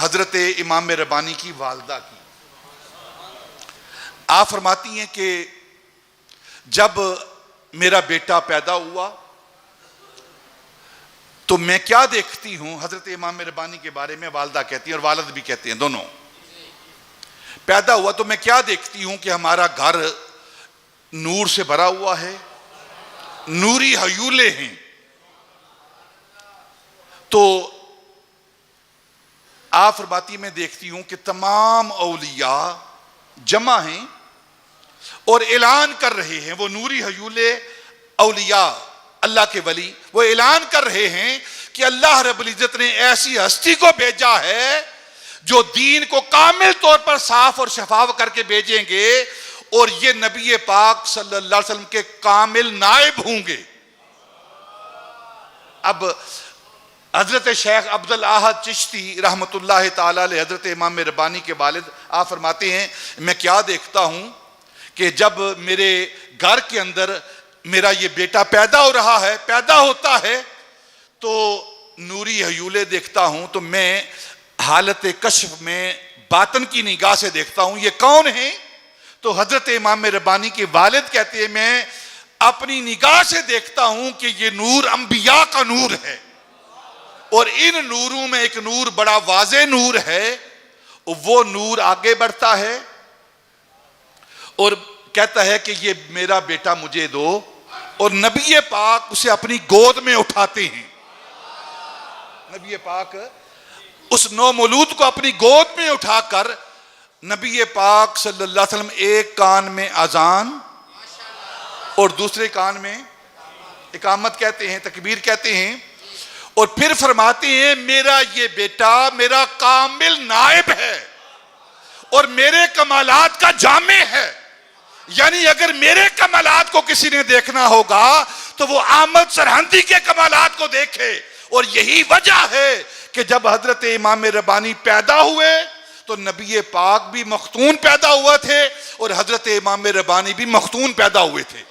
حضرت امام ربانی کی والدہ کی۔ آپ فرماتی ہیں کہ جب میرا بیٹا پیدا ہوا تو میں کیا دیکھتی ہوں، حضرت امام ربانی کے بارے میں والدہ کہتی ہیں اور والد بھی کہتے ہیں، دونوں، پیدا ہوا تو میں کیا دیکھتی ہوں کہ ہمارا گھر نور سے بھرا ہوا ہے، نوری حیولے ہیں۔ تو آپ فرماتی میں دیکھتی ہوں کہ تمام اولیاء جمع ہیں اور اعلان کر رہے ہیں، وہ نوری حیولے اولیاء اللہ کے ولی وہ اعلان کر رہے ہیں کہ اللہ رب العزت نے ایسی ہستی کو بھیجا ہے جو دین کو کامل طور پر صاف اور شفاف کر کے بھیجیں گے، اور یہ نبی پاک صلی اللہ علیہ وسلم کے کامل نائب ہوں گے۔ اب حضرت شیخ عبد الاحد چشتی رحمت اللہ تعالی علیہ، حضرت امام ربانی کے والد، آپ فرماتے ہیں میں کیا دیکھتا ہوں کہ جب میرے گھر کے اندر میرا یہ بیٹا پیدا ہو رہا ہے، پیدا ہوتا ہے، تو نوری حیولے دیکھتا ہوں، تو میں حالت کشف میں باطن کی نگاہ سے دیکھتا ہوں یہ کون ہیں؟ تو حضرت امام ربانی کے والد کہتے ہیں میں اپنی نگاہ سے دیکھتا ہوں کہ یہ نور انبیاء کا نور ہے، اور ان نوروں میں ایک نور بڑا واضح نور ہے، وہ نور آگے بڑھتا ہے اور کہتا ہے کہ یہ میرا بیٹا مجھے دو، اور نبی پاک اسے اپنی گود میں اٹھاتے ہیں۔ نبی پاک اس نومولود کو اپنی گود میں اٹھا کر نبی پاک صلی اللہ علیہ وسلم ایک کان میں اذان اور دوسرے کان میں اقامت کہتے ہیں، تکبیر کہتے ہیں، اور پھر فرماتے ہیں میرا یہ بیٹا میرا کامل نائب ہے اور میرے کمالات کا جامع ہے۔ یعنی اگر میرے کمالات کو کسی نے دیکھنا ہوگا تو وہ احمد سرہندی کے کمالات کو دیکھے، اور یہی وجہ ہے کہ جب حضرت امام ربانی پیدا ہوئے تو نبی پاک بھی مختون پیدا ہوا تھے اور حضرت امام ربانی بھی مختون پیدا ہوئے تھے۔